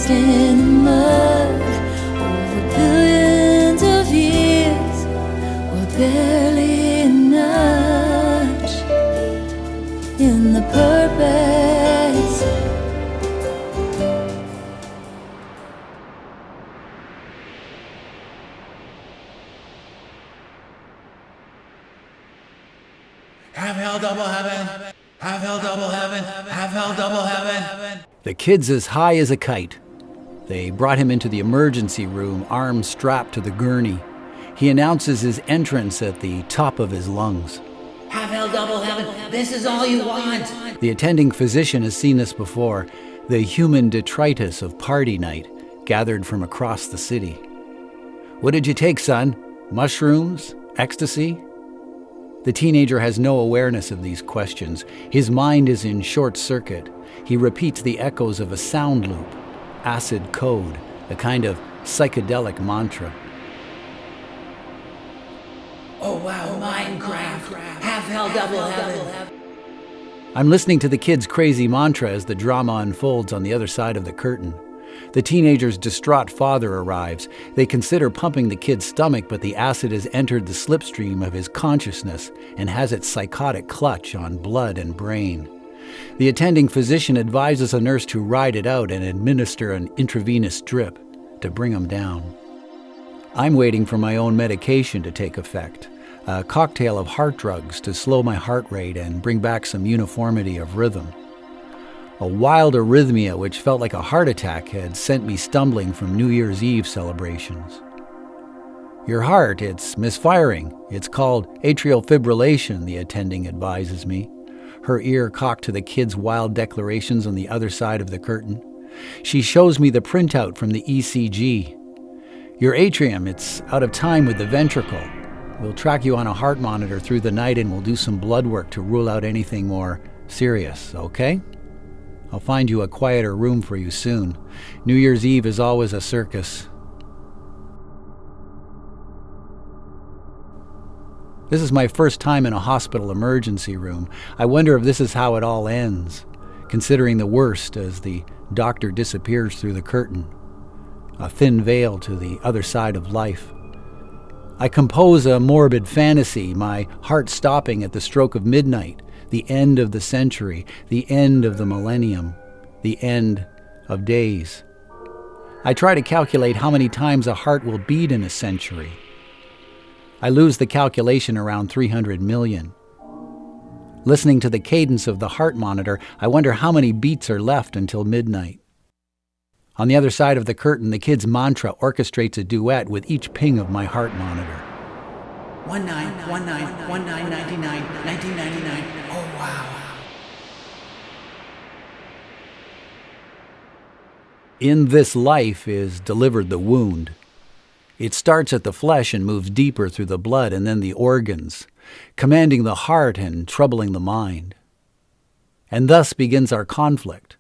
lost in the mud over billions of years. We're barely an nudge in the purpose. Have hell, double heaven. Have hell, double heaven. Have hell, double heaven. The kid's as high as a kite. They brought him into the emergency room, arms strapped to the gurney. He announces his entrance at the top of his lungs. Have hell, double heaven. This is all you want. The attending physician has seen this before, the human detritus of party night, gathered from across the city. What did you take, son? Mushrooms? Ecstasy? The teenager has no awareness of these questions. His mind is in short circuit. He repeats the echoes of a sound loop, acid code, a kind of psychedelic mantra. Oh wow, Minecraft. Have hell, double heaven. I'm listening to the kid's crazy mantra as the drama unfolds on the other side of the curtain. The teenager's distraught father arrives. They consider pumping the kid's stomach, but the acid has entered the slipstream of his consciousness and has its psychotic clutch on blood and brain. The attending physician advises a nurse to ride it out and administer an intravenous drip to bring him down. I'm waiting for my own medication to take effect, a cocktail of heart drugs to slow my heart rate and bring back some uniformity of rhythm. A wild arrhythmia which felt like a heart attack had sent me stumbling from New Year's Eve celebrations. Your heart, it's misfiring. It's called atrial fibrillation, the attending advises me, her ear cocked to the kid's wild declarations on the other side of the curtain. She shows me the printout from the ECG. Your atrium, it's out of time with the ventricle. We'll track you on a heart monitor through the night and we'll do some blood work to rule out anything more serious, okay? I'll find you a quieter room for you soon. New Year's Eve is always a circus. This is my first time in a hospital emergency room. I wonder if this is how it all ends, considering the worst as the doctor disappears through the curtain, a thin veil to the other side of life. I compose a morbid fantasy, my heart stopping at the stroke of midnight, the end of the century, the end of the millennium, the end of days. I try to calculate how many times a heart will beat in a century. I lose the calculation around 300 million. Listening to the cadence of the heart monitor, I wonder how many beats are left until midnight. On the other side of the curtain, the kid's mantra orchestrates a duet with each ping of my heart monitor. 1999. Oh wow. In this life is delivered the wound. It starts at the flesh and moves deeper through the blood and then the organs, commanding the heart and troubling the mind. And thus begins our conflict,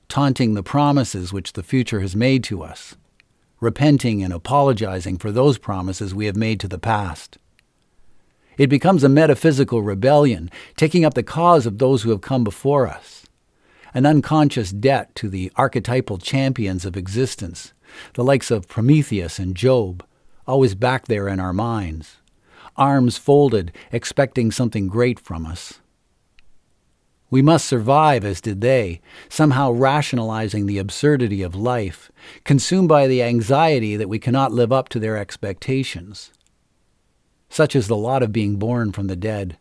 taunting the promises which the future has made to us, repenting and apologizing for those promises we have made to the past. It becomes a metaphysical rebellion, taking up the cause of those who have come before us, an unconscious debt to the archetypal champions of existence, the likes of Prometheus and Job, always back there in our minds, arms folded, expecting something great from us. We must survive as did they, somehow rationalizing the absurdity of life, consumed by the anxiety that we cannot live up to their expectations. Such is the lot of being born from the dead,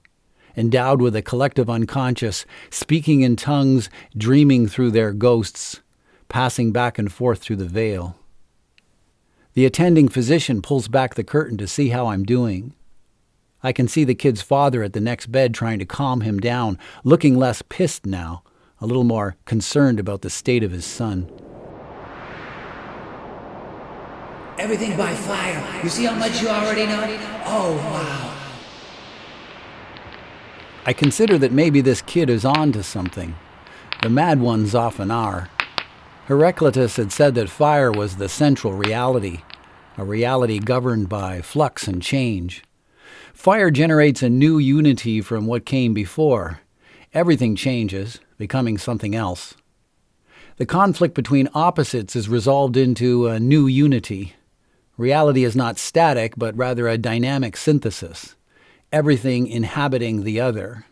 endowed with a collective unconscious, speaking in tongues, dreaming through their ghosts, passing back and forth through the veil. The attending physician pulls back the curtain to see how I'm doing. I can see the kid's father at the next bed trying to calm him down, looking less pissed now, a little more concerned about the state of his son. Everything by fire. You see how much you already know? Oh wow. I consider that maybe this kid is on to something. The mad ones often are. Heraclitus had said that fire was the central reality, a reality governed by flux and change. Fire generates a new unity from what came before. Everything changes, becoming something else. The conflict between opposites is resolved into a new unity. Reality is not static, but rather a dynamic synthesis, everything inhabiting the other.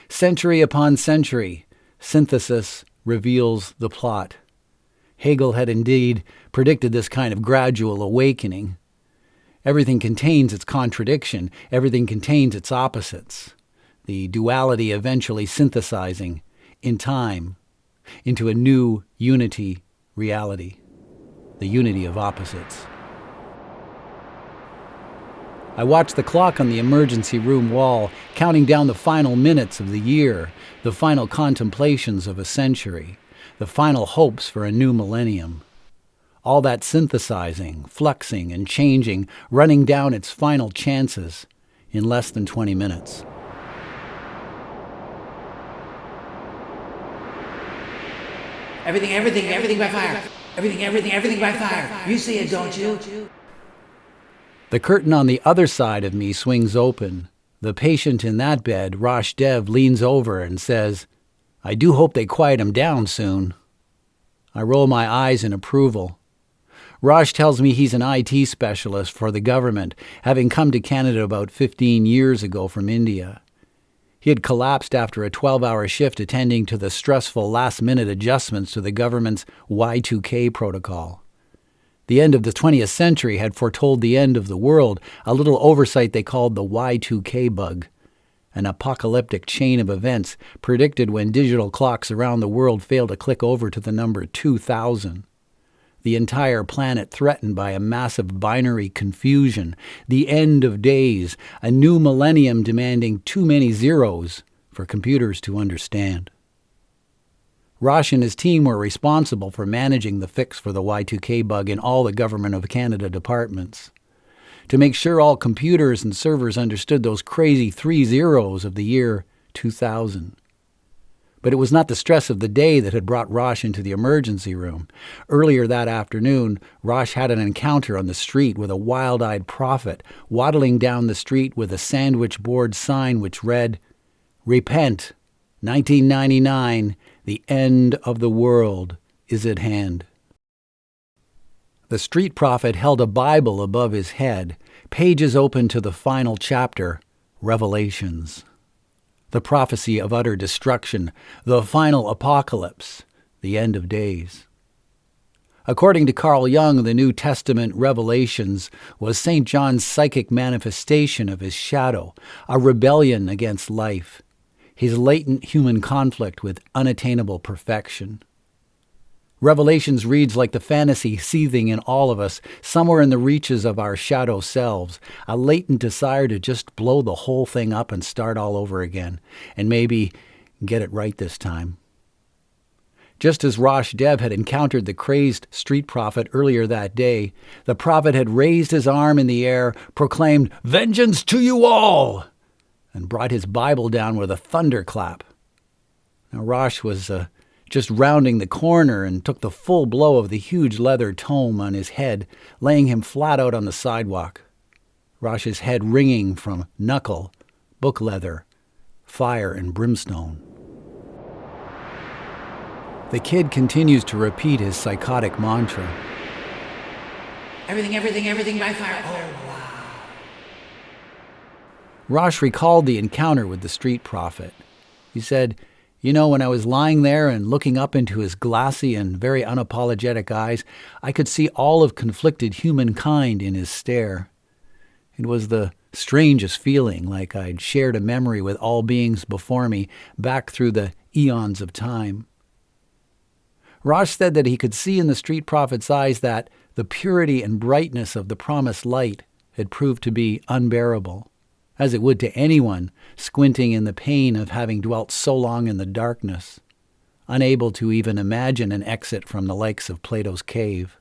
Century upon century, synthesis reveals the plot. Hegel had indeed predicted this kind of gradual awakening. Everything contains its contradiction. Everything contains its opposites. The duality eventually synthesizing in time into a new unity reality, the unity of opposites. I watched the clock on the emergency room wall, counting down the final minutes of the year, the final contemplations of a century, the final hopes for a new millennium. All that synthesizing, fluxing, and changing, running down its final chances in less than 20 minutes. Everything by fire. Everything by fire. You see it, don't you? The curtain on the other side of me swings open. The patient in that bed, Rosh Dev, leans over and says, "I do hope they quiet him down soon." I roll my eyes in approval. Rosh tells me he's an IT specialist for the government, having come to Canada about 15 years ago from India. He had collapsed after a 12-hour shift attending to the stressful last-minute adjustments to the government's Y2K protocol. The end of the 20th century had foretold the end of the world, a little oversight they called the Y2K bug, an apocalyptic chain of events predicted when digital clocks around the world failed to click over to the number 2000. The entire planet threatened by a massive binary confusion, the end of days, a new millennium demanding too many zeros for computers to understand. Rosh and his team were responsible for managing the fix for the Y2K bug in all the Government of Canada departments. To make sure all computers and servers understood those crazy 3 zeros of the year 2000. But it was not the stress of the day that had brought Rosh into the emergency room. Earlier that afternoon, Rosh had an encounter on the street with a wild-eyed prophet waddling down the street with a sandwich board sign which read, "Repent, 1999, the end of the world is at hand." The street prophet held a Bible above his head, pages open to the final chapter, Revelations. The prophecy of utter destruction, the final apocalypse, the end of days. According to Carl Jung, the New Testament Revelations was St. John's psychic manifestation of his shadow, a rebellion against life, his latent human conflict with unattainable perfection. Revelations reads like the fantasy seething in all of us, somewhere in the reaches of our shadow selves, a latent desire to just blow the whole thing up and start all over again, and maybe get it right this time. Just as Rosh Dev had encountered the crazed street prophet earlier that day, the prophet had raised his arm in the air, proclaimed, "Vengeance to you all!" and brought his Bible down with a thunderclap. Now Rosh was just rounding the corner and took the full blow of the huge leather tome on his head, laying him flat out on the sidewalk. Rosh's head ringing from knuckle, book leather, fire and brimstone. The kid continues to repeat his psychotic mantra. Everything by fire. Oh, wow. Rosh recalled the encounter with the street prophet. He said, "You know, when I was lying there and looking up into his glassy and very unapologetic eyes, I could see all of conflicted humankind in his stare. It was the strangest feeling, like I'd shared a memory with all beings before me, back through the eons of time." Rosh said that he could see in the street prophet's eyes that the purity and brightness of the promised light had proved to be unbearable, as it would to anyone squinting in the pain of having dwelt so long in the darkness, unable to even imagine an exit from the likes of Plato's cave.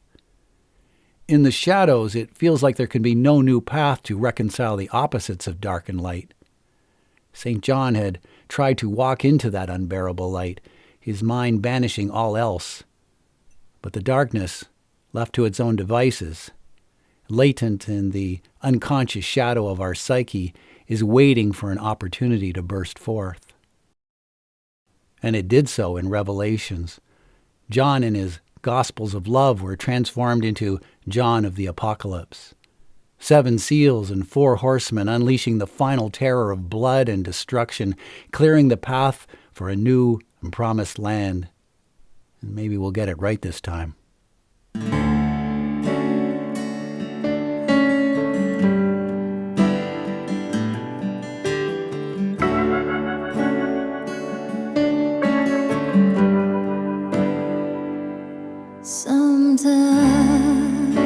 In the shadows, it feels like there can be no new path to reconcile the opposites of dark and light. St. John had tried to walk into that unbearable light, his mind banishing all else. But the darkness, left to its own devices, latent in the unconscious shadow of our psyche, is waiting for an opportunity to burst forth. And it did so in Revelations. John and his Gospels of love were transformed into John of the Apocalypse. 7 seals and 4 horsemen unleashing the final terror of blood and destruction, clearing the path for a new and promised land. And maybe we'll get it right this time. Sometimes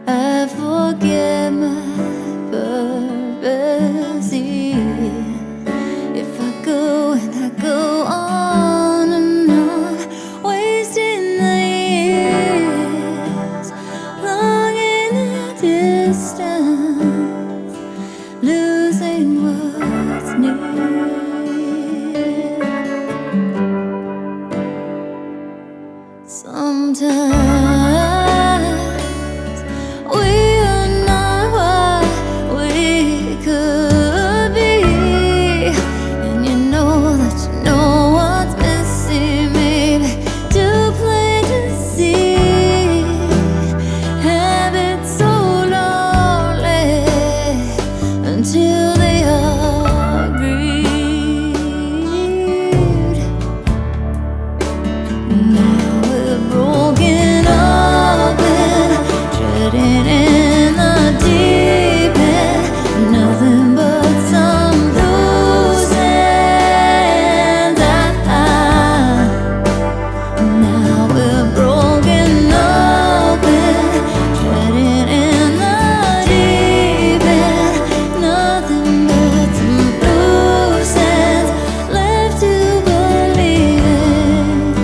I forget my purpose. If I go and I go on and on, wasting the years, long in the distance, losing what's near. Sometimes we are not what we could be, and you know that you know what's missing, maybe too plain to see. Habits so lonely until they are grieved. Now we're broken up and treading in the deep end, nothing but some loose ends. Now we're broken up and treading in the deep end, nothing but some loose ends left to believe in.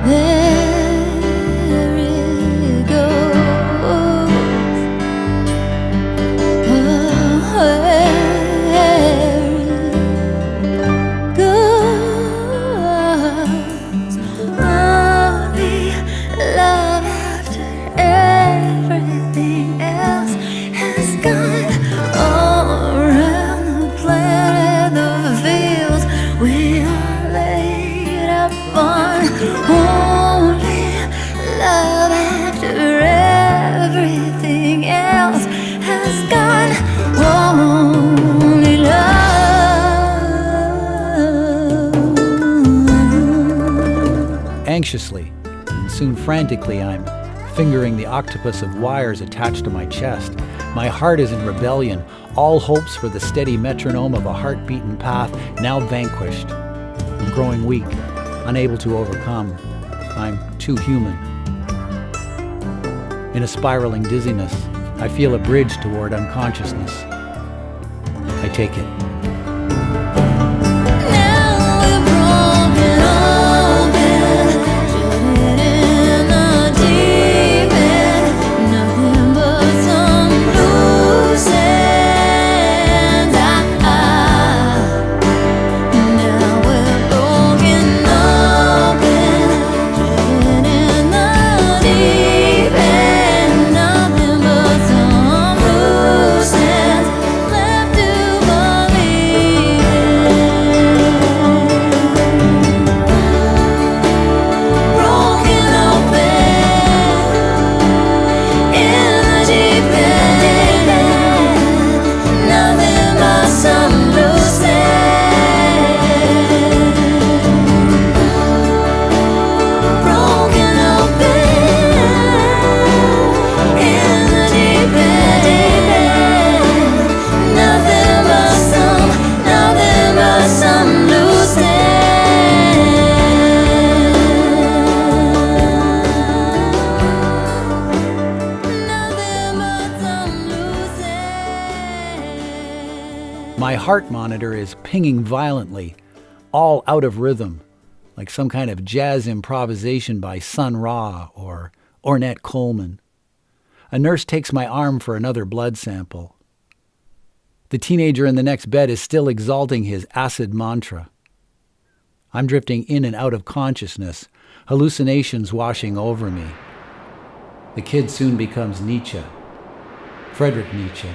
There it goes. Only love after everything else has gone all around the planet. The fields we are laid upon. Only love after everything else has gone. Only love. Anxiously, and soon frantically, I'm fingering the octopus of wires attached to my chest. My heart is in rebellion. All hopes for the steady metronome of a heart-beaten path now vanquished. I'm growing weak, unable to overcome. I'm too human. In a spiraling dizziness, I feel a bridge toward unconsciousness. I take it. Now we're broken up and treading in the deep end, nothing but some loose ends. Now we're broken up and treading in the deep end, nothing but some loose ends left to believe in. Broken open in the deep end, nothing but some loose ends. Broken open in the deep end, nothing but some loose ends. Nothing but some loose ends. My heart monitor is pinging violently, all out of rhythm, like some kind of jazz improvisation by Sun Ra or Ornette Coleman. A nurse takes my arm for another blood sample. The teenager in the next bed is still exalting his acid mantra. I'm drifting in and out of consciousness, hallucinations washing over me. The kid soon becomes Nietzsche, Friedrich Nietzsche,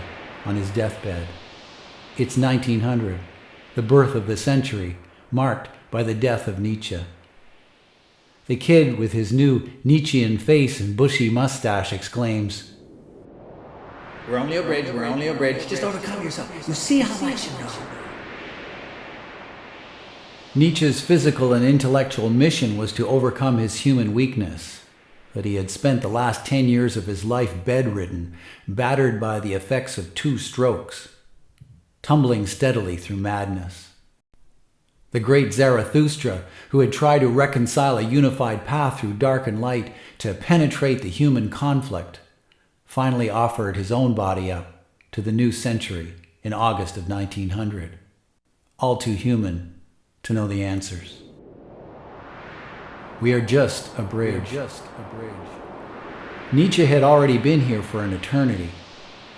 on his deathbed. It's 1900, the birth of the century, marked by the death of Nietzsche. The kid with his new Nietzschean face and bushy mustache exclaims, We're only a bridge, just overcome yourself. You see how much you know. Nietzsche's physical and intellectual mission was to overcome his human weakness, that he had spent the last 10 years of his life bedridden, battered by the effects of 2 strokes, tumbling steadily through madness. The great Zarathustra, who had tried to reconcile a unified path through dark and light to penetrate the human conflict, finally offered his own body up to the new century in August of 1900. All too human to know the answers. We are just a bridge. Nietzsche had already been here for an eternity.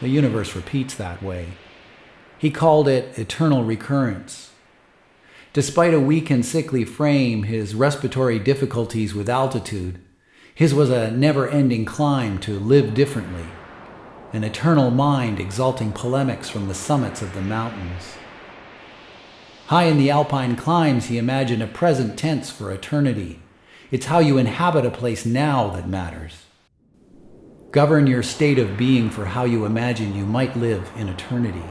The universe repeats that way. He called it eternal recurrence. Despite a weak and sickly frame, his respiratory difficulties with altitude, his was a never-ending climb to live differently, an eternal mind exalting polemics from the summits of the mountains. High in the alpine climbs, he imagined a present tense for eternity. It's how you inhabit a place now that matters. Govern your state of being for how you imagine you might live in eternity.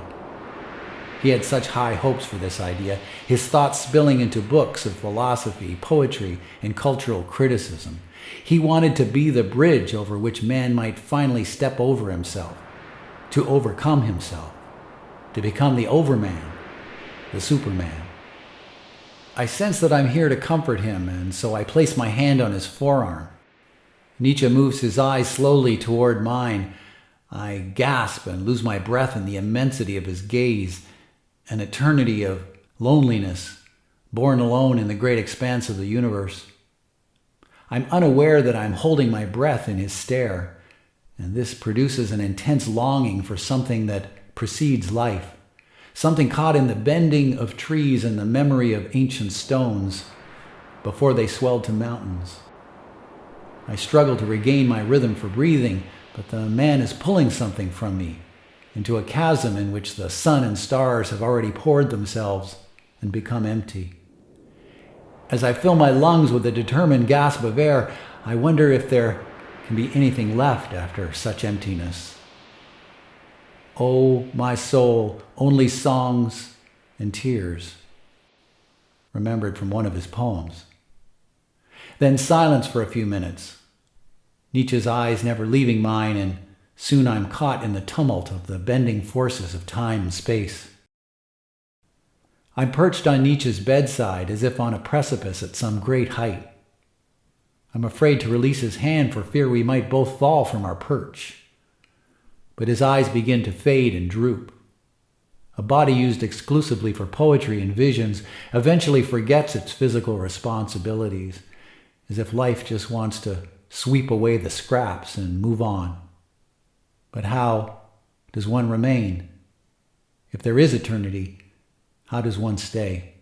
He had such high hopes for this idea, his thoughts spilling into books of philosophy, poetry, and cultural criticism. He wanted to be the bridge over which man might finally step over himself, to overcome himself, to become the overman, the Superman. I sense that I'm here to comfort him, and so I place my hand on his forearm. Nietzsche moves his eyes slowly toward mine. I gasp and lose my breath in the immensity of his gaze, an eternity of loneliness, born alone in the great expanse of the universe. I'm unaware that I'm holding my breath in his stare, and this produces an intense longing for something that precedes life, something caught in the bending of trees and the memory of ancient stones before they swelled to mountains. I struggle to regain my rhythm for breathing, but the man is pulling something from me into a chasm in which the sun and stars have already poured themselves and become empty. As I fill my lungs with a determined gasp of air, I wonder if there can be anything left after such emptiness. Oh, my soul, only songs and tears. Remembered from one of his poems. Then silence for a few minutes, Nietzsche's eyes never leaving mine, and soon I'm caught in the tumult of the bending forces of time and space. I'm perched on Nietzsche's bedside as if on a precipice at some great height. I'm afraid to release his hand for fear we might both fall from our perch. But his eyes begin to fade and droop. A body used exclusively for poetry and visions eventually forgets its physical responsibilities, as if life just wants to sweep away the scraps and move on. But how does one remain? If there is eternity, how does one stay?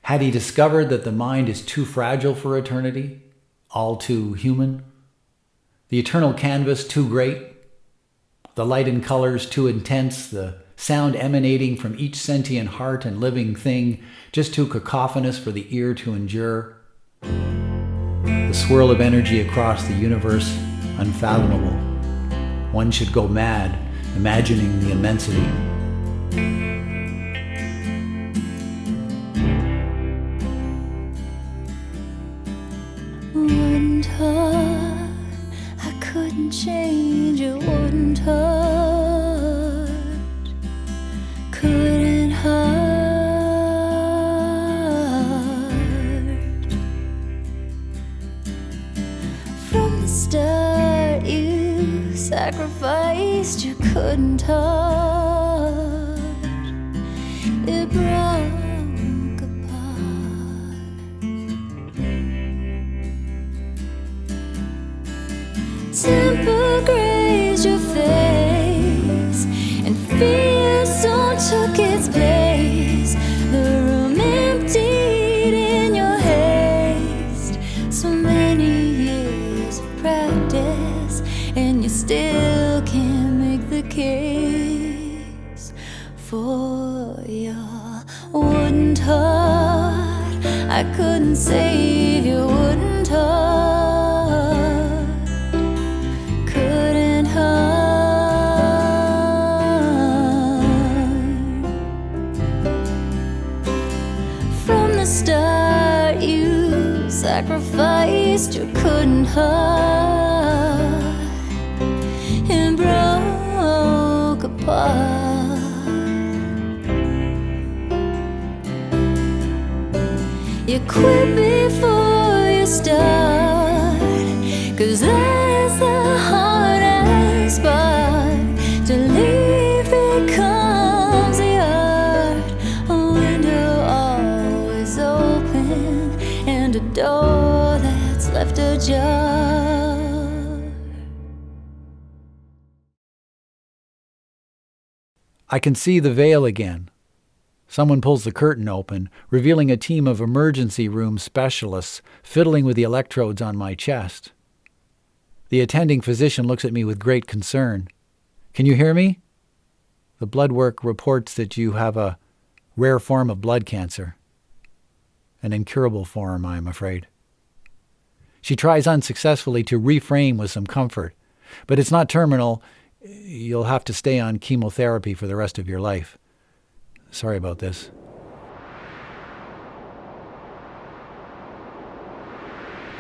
Had he discovered that the mind is too fragile for eternity, all too human? The eternal canvas too great? The light and colors too intense? The sound emanating from each sentient heart and living thing just too cacophonous for the ear to endure? The swirl of energy across the universe, unfathomable. One should go mad, imagining the immensity. Wouldn't hurt, I couldn't change it, wouldn't hurt, couldn't hurt. From the start you sacrificed, you couldn't hurt. It broke apart. Temper grazed your face, and fear soon took its place. The room emptied in your haste. So many years of practice, and you still can't make the case for your wouldn't hurt. I couldn't save you, wouldn't hurt, couldn't hurt. From the start you sacrificed, you couldn't hurt, and broke apart. You quit before you start, 'cause that's the hardest part. To leave becomes the art. A window always open, and a door that's left ajar. I can see the veil again. Someone pulls the curtain open, revealing a team of emergency room specialists fiddling with the electrodes on my chest. The attending physician looks at me with great concern. "Can you hear me?" "The blood work reports that you have a rare form of blood cancer. An incurable form, I'm afraid." She tries unsuccessfully to reframe with some comfort. "But it's not terminal. You'll have to stay on chemotherapy for the rest of your life. Sorry about this."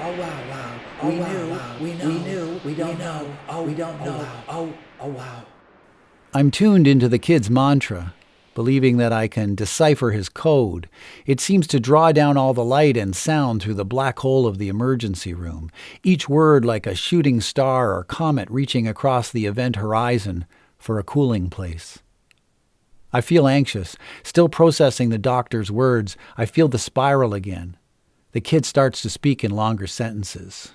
Oh, wow. We knew. We don't know. Oh, we don't know. Oh, wow. I'm tuned into the kid's mantra, believing that I can decipher his code. It seems to draw down all the light and sound through the black hole of the emergency room, each word like a shooting star or comet reaching across the event horizon for a cooling place. I feel anxious, still processing the doctor's words. I feel the spiral again. The kid starts to speak in longer sentences.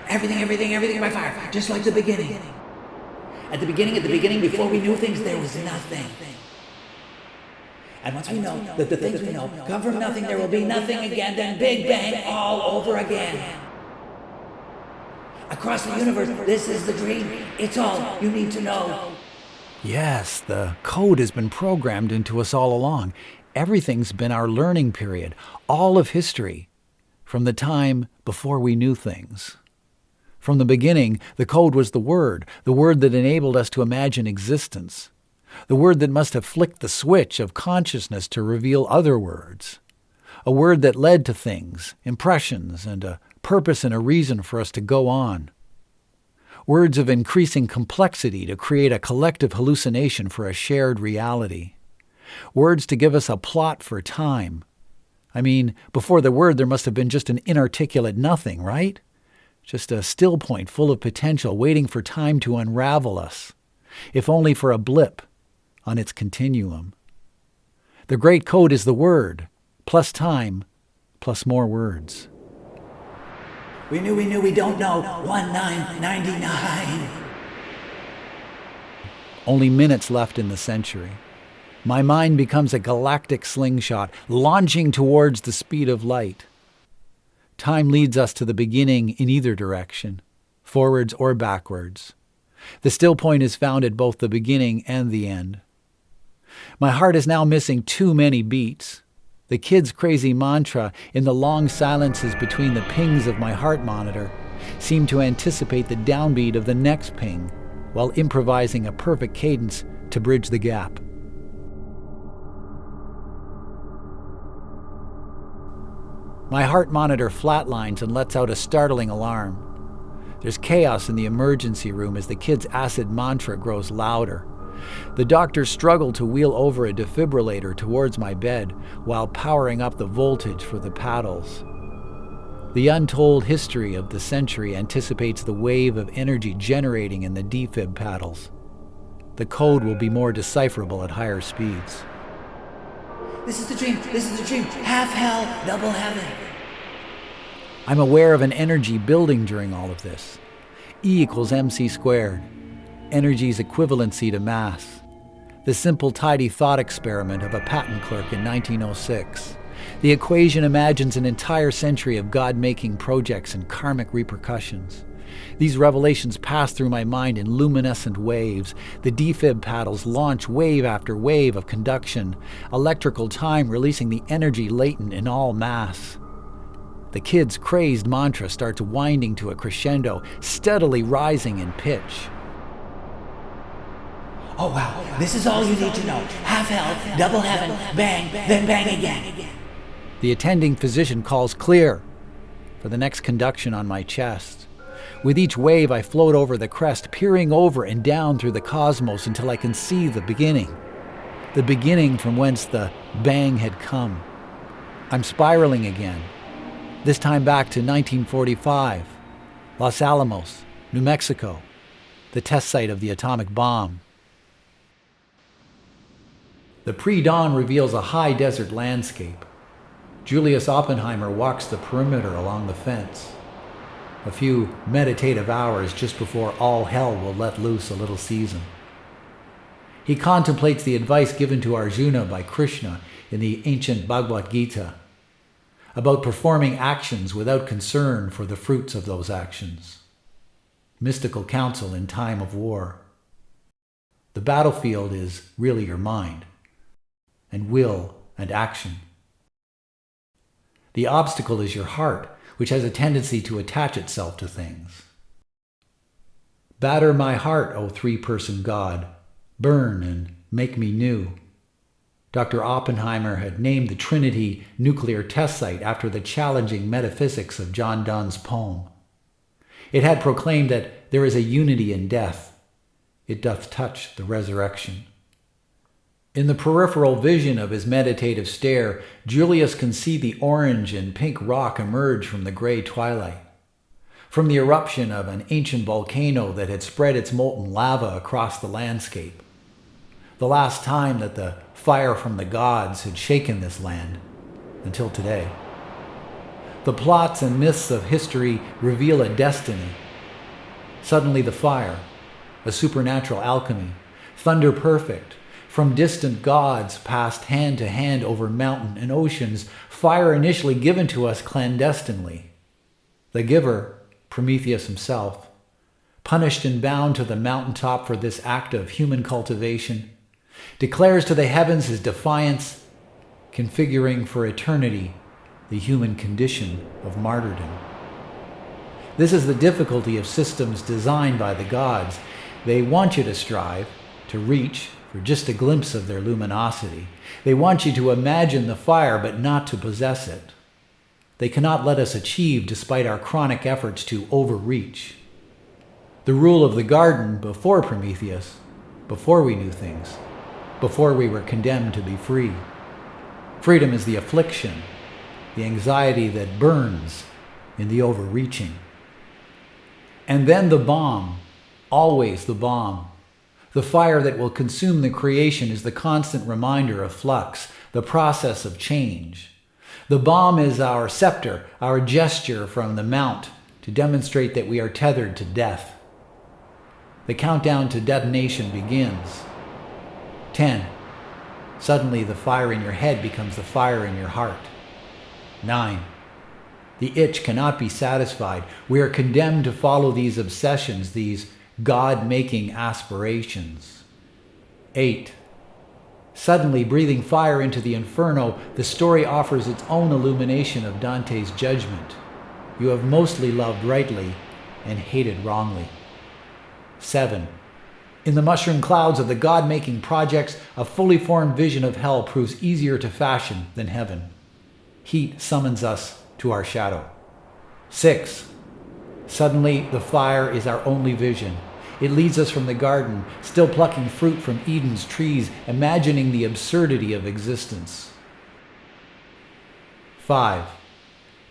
Everything by fire, just like the beginning. At the beginning, before we knew things, there was nothing. And once we know that the things we know come from nothing, there will be nothing again, then Big Bang all over again. Across the universe, this is the dream. It's all you need to know. Yes, the code has been programmed into us all along. Everything's been our learning period, all of history, from the time before we knew things. From the beginning, the code was the word that enabled us to imagine existence, the word that must have flicked the switch of consciousness to reveal other words, a word that led to things, impressions, and a purpose and a reason for us to go on. Words of increasing complexity to create a collective hallucination for a shared reality. Words to give us a plot for time. I mean, before the word, there must have been just an inarticulate nothing, right? Just a still point full of potential waiting for time to unravel us, if only for a blip on its continuum. The great code is the word, plus time, plus more words. We knew, we don't know. 1999. Only minutes left in the century. My mind becomes a galactic slingshot, launching towards the speed of light. Time leads us to the beginning in either direction, forwards or backwards. The still point is found at both the beginning and the end. My heart is now missing too many beats. The kid's crazy mantra in the long silences between the pings of my heart monitor seemed to anticipate the downbeat of the next ping while improvising a perfect cadence to bridge the gap. My heart monitor flatlines and lets out a startling alarm. There's chaos in the emergency room as the kid's acid mantra grows louder. The doctors struggle to wheel over a defibrillator towards my bed while powering up the voltage for the paddles. The untold history of the century anticipates the wave of energy generating in the defib paddles. The code will be more decipherable at higher speeds. This is the dream. Half hell, double heaven. I'm aware of an energy building during all of this. E equals mc squared. Energy's equivalency to mass. The simple, tidy thought experiment of a patent clerk in 1906. The equation imagines an entire century of God-making projects and karmic repercussions. These revelations pass through my mind in luminescent waves. The defib paddles launch wave after wave of conduction, electrical time releasing the energy latent in all mass. The kid's crazed mantra starts winding to a crescendo, steadily rising in pitch. Oh wow, this is all you need to know. Half hell, double heaven, bang, then bang again. The attending physician calls clear for the next conduction on my chest. With each wave, I float over the crest, peering over and down through the cosmos until I can see the beginning from whence the bang had come. I'm spiraling again, this time back to 1945, Los Alamos, New Mexico, the test site of the atomic bomb. The pre-dawn reveals a high desert landscape. Julius Oppenheimer walks the perimeter along the fence. A few meditative hours just before all hell will let loose a little season. He contemplates the advice given to Arjuna by Krishna in the ancient Bhagavad Gita about performing actions without concern for the fruits of those actions. Mystical counsel in time of war. The battlefield is really your mind, and will and action. The obstacle is your heart, which has a tendency to attach itself to things. Batter my heart, O three-person God. Burn and make me new. Dr. Oppenheimer had named the Trinity nuclear test site after the challenging metaphysics of John Donne's poem. It had proclaimed that there is a unity in death. It doth touch the resurrection. In the peripheral vision of his meditative stare, Julius can see the orange and pink rock emerge from the gray twilight, from the eruption of an ancient volcano that had spread its molten lava across the landscape. The last time that the fire from the gods had shaken this land, until today. The plots and myths of history reveal a destiny. Suddenly the fire, a supernatural alchemy, thunder perfect, from distant gods passed hand to hand over mountain and oceans, fire initially given to us clandestinely. The giver, Prometheus himself, punished and bound to the mountaintop for this act of human cultivation, declares to the heavens his defiance, configuring for eternity the human condition of martyrdom. This is the difficulty of systems designed by the gods. They want you to strive, to reach, for just a glimpse of their luminosity. They want you to imagine the fire, but not to possess it. They cannot let us achieve despite our chronic efforts to overreach. The rule of the garden before Prometheus, before we knew things, before we were condemned to be free. Freedom is the affliction, the anxiety that burns in the overreaching. And then the bomb, always the bomb. The fire that will consume the creation is the constant reminder of flux, the process of change. The bomb is our scepter, our gesture from the mount to demonstrate that we are tethered to death. The countdown to detonation begins. 10. Suddenly the fire in your head becomes the fire in your heart. 9. The itch cannot be satisfied. We are condemned to follow these obsessions, these God-making aspirations. 8. Suddenly breathing fire into the inferno, the story offers its own illumination of Dante's judgment. You have mostly loved rightly and hated wrongly. 7. In the mushroom clouds of the God-making projects, a fully formed vision of hell proves easier to fashion than heaven. Heat summons us to our shadow. 6. Suddenly, the fire is our only vision. It leads us from the garden, still plucking fruit from Eden's trees, imagining the absurdity of existence. 5.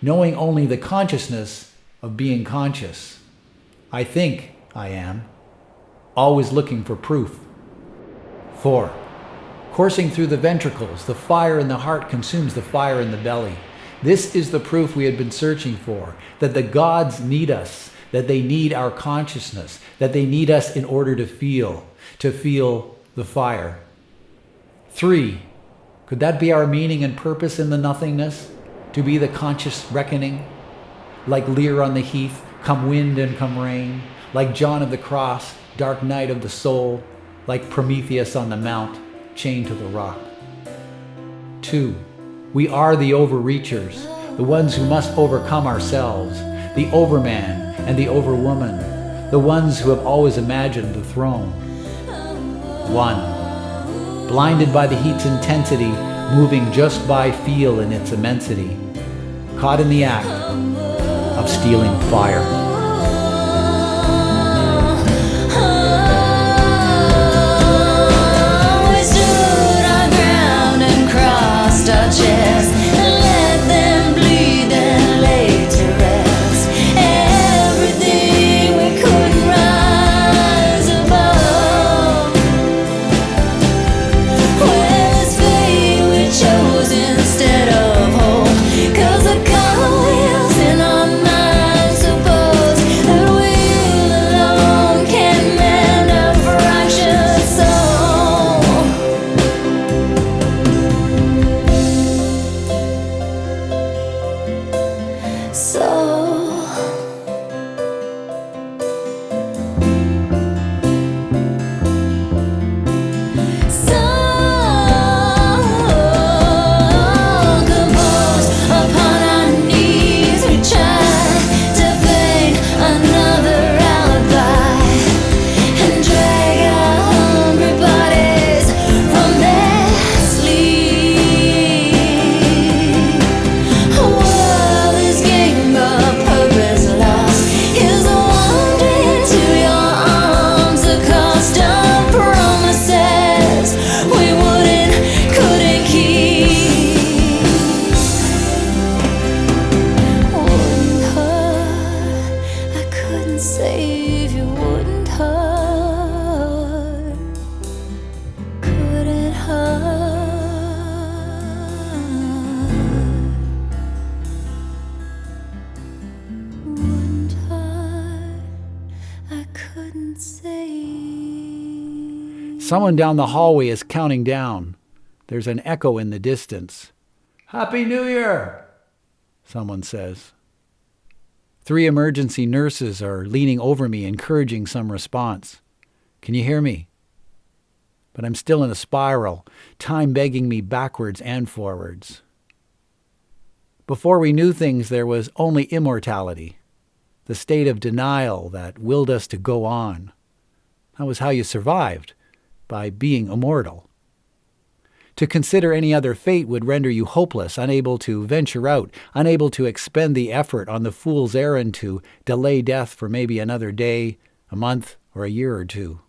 Knowing only the consciousness of being conscious. I think I am. Always looking for proof. 4. Coursing through the ventricles, the fire in the heart consumes the fire in the belly. This is the proof we had been searching for, that the gods need us, that they need our consciousness, that they need us in order to feel the fire. 3. Could that be our meaning and purpose in the nothingness? To be the conscious reckoning? Like Lear on the heath, come wind and come rain, like John of the Cross, dark night of the soul, like Prometheus on the mount, chained to the rock. 2. We are the overreachers, the ones who must overcome ourselves, the overman and the overwoman, the ones who have always imagined the throne. 1. Blinded by the heat's intensity, moving just by feel in its immensity, caught in the act of stealing fire. We stood our ground and crossed our chests and let them bleed and lay to rest. Everything we couldn't rise above. When it's fate we chose instead of hope, 'cause the gun wheels in our minds suppose that we alone can mend a fractured soul. Composed upon our knees, we tried to feign another alibi and drag our hungry bodies from their sleep. A world is game, but purpose lost. Here's a wander into your arms, the cost of promises we couldn't keep. Wouldn't hurt, I couldn't save you. Wouldn't hurt, couldn't hurt. Wouldn't hurt, I couldn't save. Someone down the hallway is counting down. There's an echo in the distance. Happy New Year, someone says. 3 emergency nurses are leaning over me, encouraging some response. Can you hear me? But I'm still in a spiral, time begging me backwards and forwards. Before we knew things, there was only immortality, the state of denial that willed us to go on. That was how you survived, by being immortal. To consider any other fate would render you hopeless, unable to venture out, unable to expend the effort on the fool's errand to delay death for maybe another day, a month, or a year or 2.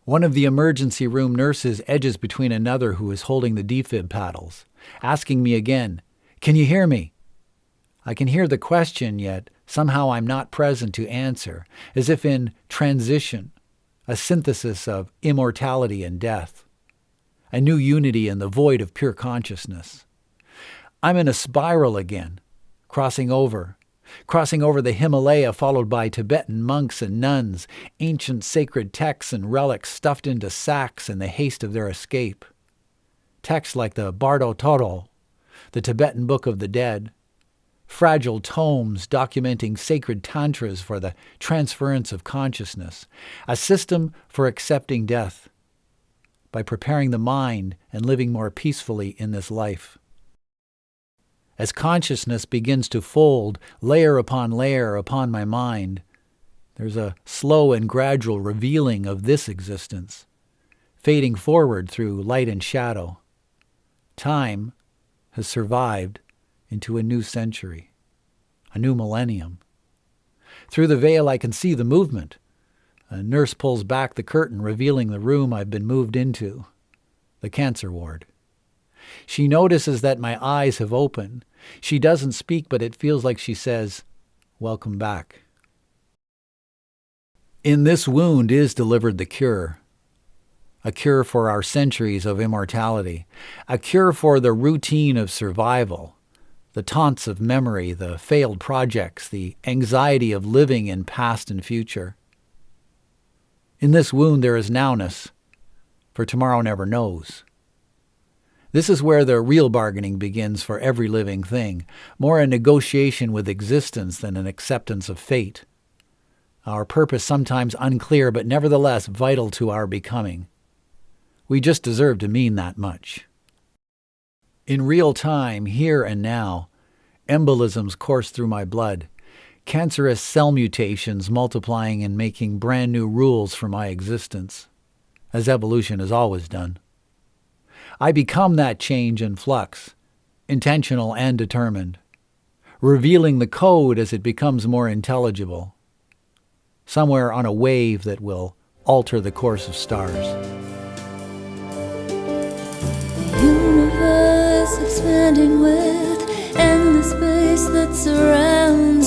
One of the emergency room nurses edges between another who is holding the defib paddles, asking me again, "Can you hear me?" I can hear the question, yet somehow I'm not present to answer, as if in transition, a synthesis of immortality and death, a new unity in the void of pure consciousness. I'm in a spiral again, crossing over the Himalaya, followed by Tibetan monks and nuns, ancient sacred texts and relics stuffed into sacks in the haste of their escape. Texts like the Bardo Toro, the Tibetan Book of the Dead, fragile tomes documenting sacred tantras for the transference of consciousness, a system for accepting death by preparing the mind and living more peacefully in this life. As consciousness begins to fold layer upon layer upon my mind, there's a slow and gradual revealing of this existence, fading forward through light and shadow. Time has survived into a new century, a new millennium. Through the veil I can see the movement. A nurse pulls back the curtain, revealing the room I've been moved into, the cancer ward. She notices that my eyes have opened. She doesn't speak, but it feels like she says, "Welcome back." In this wound is delivered the cure. A cure for our centuries of immortality. A cure for the routine of survival. The taunts of memory, the failed projects, the anxiety of living in past and future. In this wound there is nowness, for tomorrow never knows. This is where the real bargaining begins for every living thing, more a negotiation with existence than an acceptance of fate. Our purpose sometimes unclear, but nevertheless vital to our becoming. We just deserve to mean that much. In real time, here and now, embolisms course through my blood, cancerous cell mutations multiplying and making brand new rules for my existence, as evolution has always done. I become that change in flux, intentional and determined, revealing the code as it becomes more intelligible, somewhere on a wave that will alter the course of stars. The universe expanding with endless space that surrounds